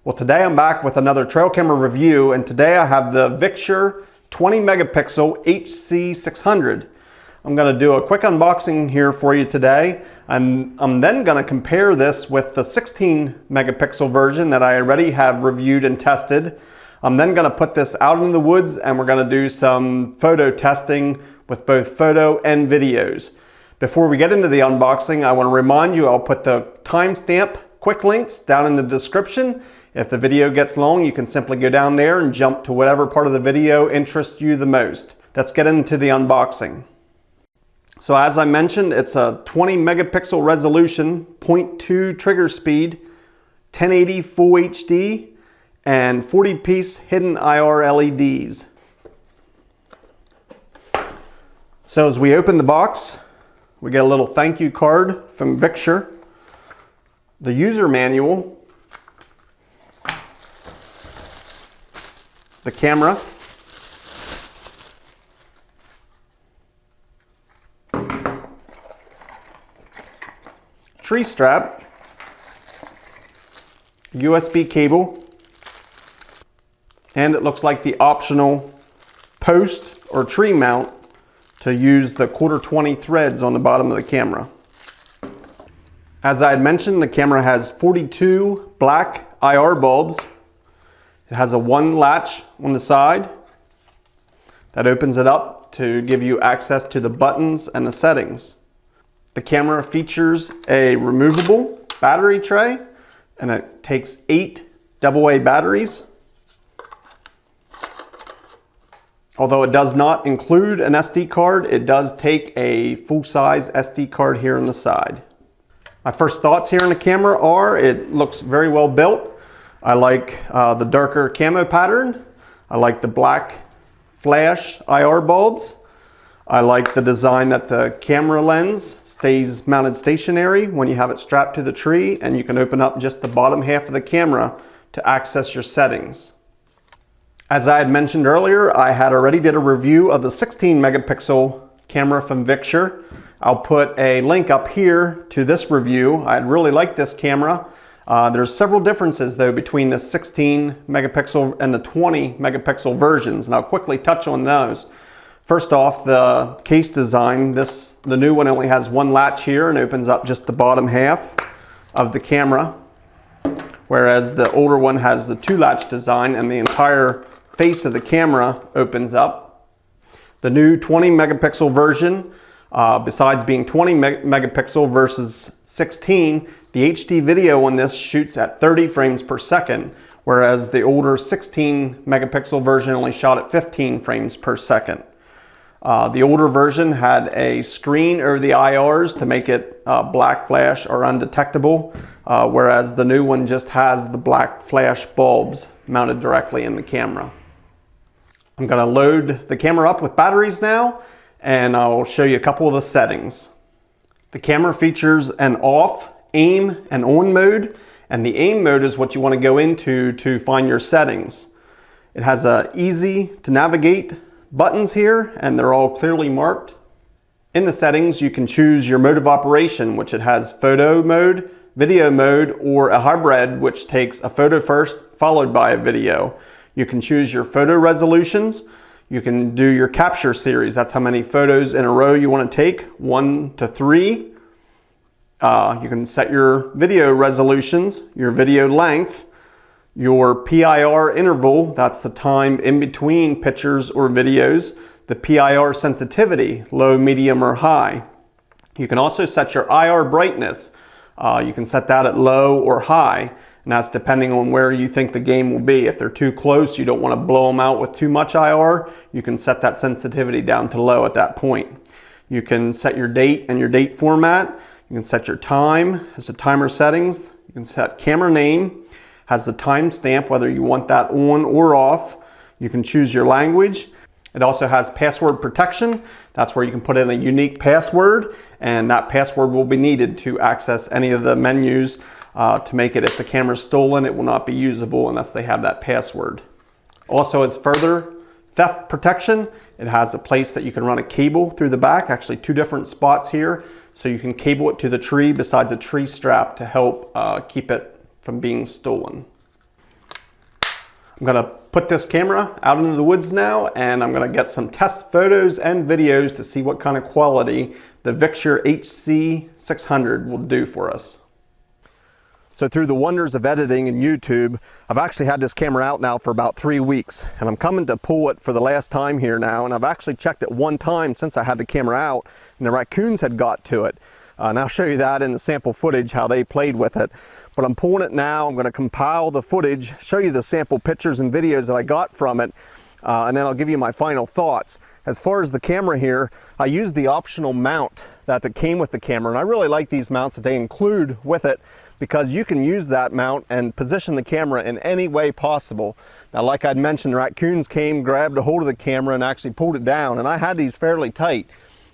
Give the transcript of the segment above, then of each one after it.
Well, today I'm back with another trail camera review, and today I have the Victure 20 megapixel HC600. I'm going to do a quick unboxing here for you today, and I'm then going to compare this with the 16 megapixel version that I already have reviewed and tested. I'm then going to put this out in the woods and we're going to do some photo testing with both photo and videos. Before we get into the unboxing, I want to remind you I'll put the timestamp quick links down in the description. If the video gets long, you can simply go down there and jump to whatever part of the video interests you the most. Let's get into the unboxing. So as I mentioned, it's a 20 megapixel resolution, 0.2 trigger speed, 1080 full HD, and 40-piece hidden IR LEDs. So as we open the box, we get a little thank you card from Victure, the user manual, the camera, tree strap, USB cable, and it looks like the optional post or tree mount to use the 1/4-20 threads on the bottom of the camera. As I had mentioned, the camera has 42 black IR bulbs. It has a one latch on the side that opens it up to give you access to the buttons and the settings. The camera features a removable battery tray, and it takes 8 AA batteries. Although it does not include an SD card, it does take a full-size SD card here on the side. My first thoughts here on the camera are it looks very well built. I like the darker camo pattern. I like the black flash IR bulbs. I like the design that the camera lens stays mounted stationary when you have it strapped to the tree, and you can open up just the bottom half of the camera to access your settings. As I had mentioned earlier, I had already did a review of the 16 megapixel camera from Victure. I'll put a link up here to this review. I really like this camera. There's several differences though between the 16 megapixel and the 20 megapixel versions, and I'll quickly touch on those. First off, the case design. The new one only has one latch here and opens up just the bottom half of the camera, whereas the older one has the two latch design and the entire face of the camera opens up. The new 20 megapixel version, besides being 20 megapixel versus 16, the HD video on this shoots at 30 frames per second, whereas the older 16 megapixel version only shot at 15 frames per second. The older version had a screen over the IRs to make it black flash or undetectable, whereas the new one just has the black flash bulbs mounted directly in the camera. I'm going to load the camera up with batteries now, and I'll show you a couple of the settings. The camera features an off, aim, and on mode, and the aim mode is what you want to go into to find your settings. It has a easy to navigate buttons here, and they're all clearly marked. In the settings, you can choose your mode of operation, which it has photo mode, video mode, or a hybrid, which takes a photo first followed by a video. You can choose your photo resolutions. You can do your capture series. That's how many photos in a row you want to take, 1 to 3. You can set your video resolutions, your video length, your PIR interval, that's the time in between pictures or videos, the PIR sensitivity, low, medium, or high. You can also set your IR brightness. You can set that at low or high, and that's depending on where you think the game will be. If they're too close, you don't want to blow them out with too much IR, you can set that sensitivity down to low at that point. You can set your date and your date format. You can set your time, has the timer settings. You can set camera name, has the timestamp, whether you want that on or off. You can choose your language. It also has password protection. That's where you can put in a unique password, and that password will be needed to access any of the menus to make it, if the camera's stolen, it will not be usable unless they have that password. Also, as further theft protection, it has a place that you can run a cable through the back, actually 2 different spots here, so you can cable it to the tree besides a tree strap to help keep it from being stolen. I'm going to put this camera out into the woods now, and I'm going to get some test photos and videos to see what kind of quality the Victure HC600 will do for us. So through the wonders of editing and YouTube, I've actually had this camera out now for about 3 weeks, and I'm coming to pull it for the last time here now, and I've actually checked it one time since I had the camera out, and the raccoons had got to it. And I'll show you that in the sample footage, how they played with it. But I'm pulling it now. I'm going to compile the footage, show you the sample pictures and videos that I got from it, and then I'll give you my final thoughts. As far as the camera here, I used the optional mount that came with the camera, and I really like these mounts that they include with it, because you can use that mount and position the camera in any way possible. Now, like I'd mentioned, the raccoons came, grabbed a hold of the camera and actually pulled it down, and I had these fairly tight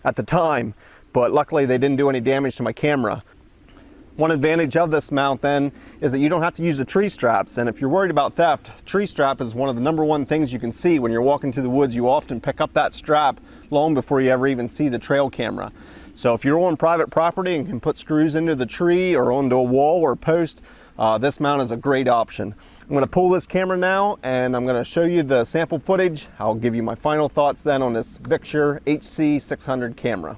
at the time, but luckily they didn't do any damage to my camera. One advantage of this mount then is that you don't have to use the tree straps, and if you're worried about theft, tree strap is one of the #1 things you can see when you're walking through the woods. You often pick up that strap long before you ever even see the trail camera. So if you're on private property and can put screws into the tree or onto a wall or post, this mount is a great option. I'm going to pull this camera now, and I'm going to show you the sample footage. I'll give you my final thoughts then on this Victure HC600 camera.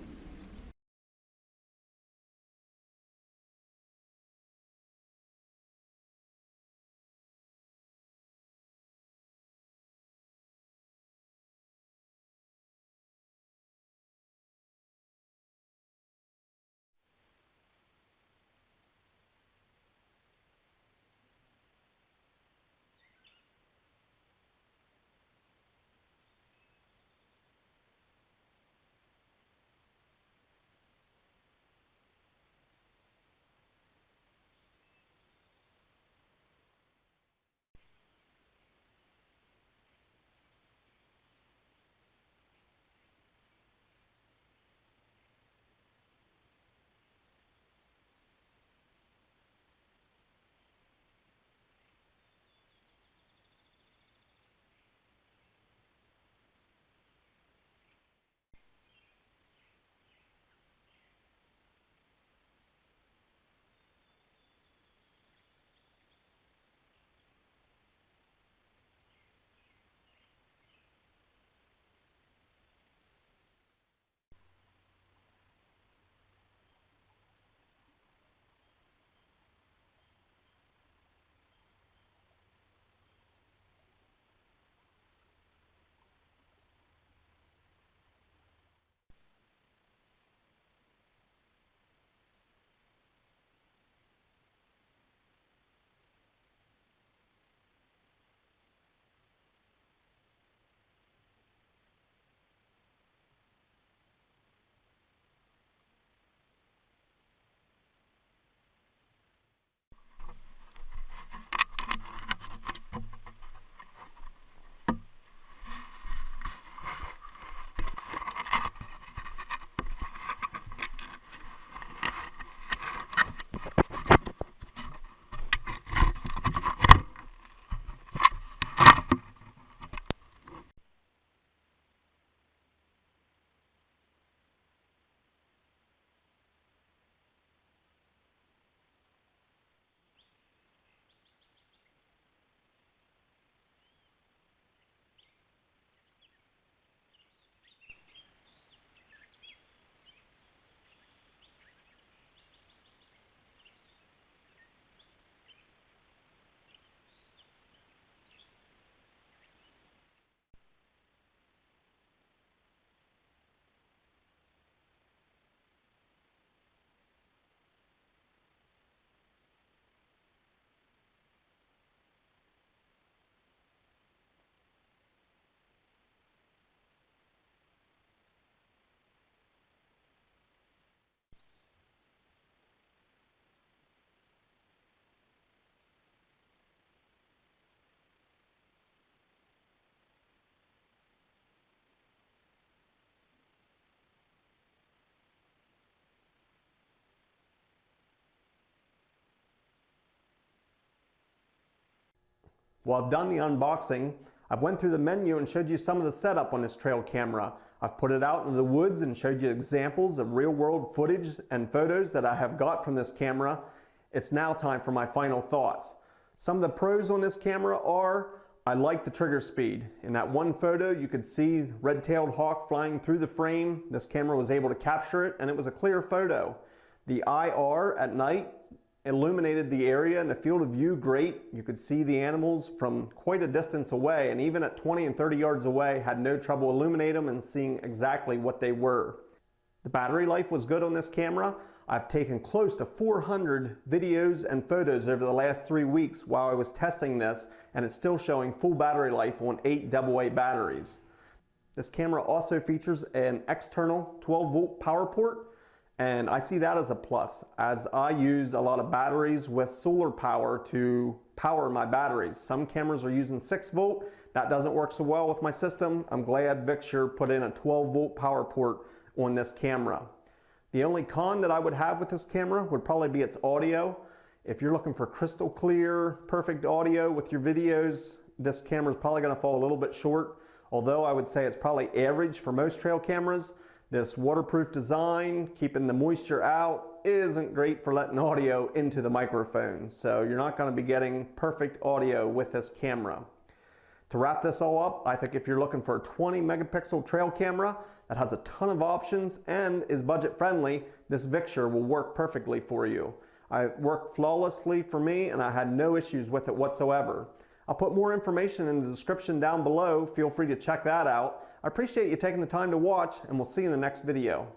Well, I've done the unboxing. I've went through the menu and showed you some of the setup on this trail camera. I've put it out into the woods and showed you examples of real-world footage and photos that I have got from this camera. It's now time for my final thoughts. Some of the pros on this camera are I like the trigger speed. In that one photo, you could see red-tailed hawk flying through the frame. This camera was able to capture it, and it was a clear photo. The IR at night illuminated the area and the field of view great. You could see the animals from quite a distance away, and even at 20 and 30 yards away, had no trouble illuminating them and seeing exactly what they were. The battery life was good on this camera. I've taken close to 400 videos and photos over the last 3 weeks while I was testing this, and it's still showing full battery life on 8 AA batteries. This camera also features an external 12-volt power port, and I see that as a plus, as I use a lot of batteries with solar power to power my batteries. Some cameras are using 6-volt. That doesn't work so well with my system. I'm glad Victure put in a 12-volt power port on this camera. The only con that I would have with this camera would probably be its audio. If you're looking for crystal clear, perfect audio with your videos, this camera is probably going to fall a little bit short. Although I would say it's probably average for most trail cameras. This waterproof design, keeping the moisture out, isn't great for letting audio into the microphone. So you're not going to be getting perfect audio with this camera. To wrap this all up, I think if you're looking for a 20 megapixel trail camera that has a ton of options and is budget friendly, this Victure will work perfectly for you. It worked flawlessly for me and I had no issues with it whatsoever. I'll put more information in the description down below. Feel free to check that out. I appreciate you taking the time to watch, and we'll see you in the next video.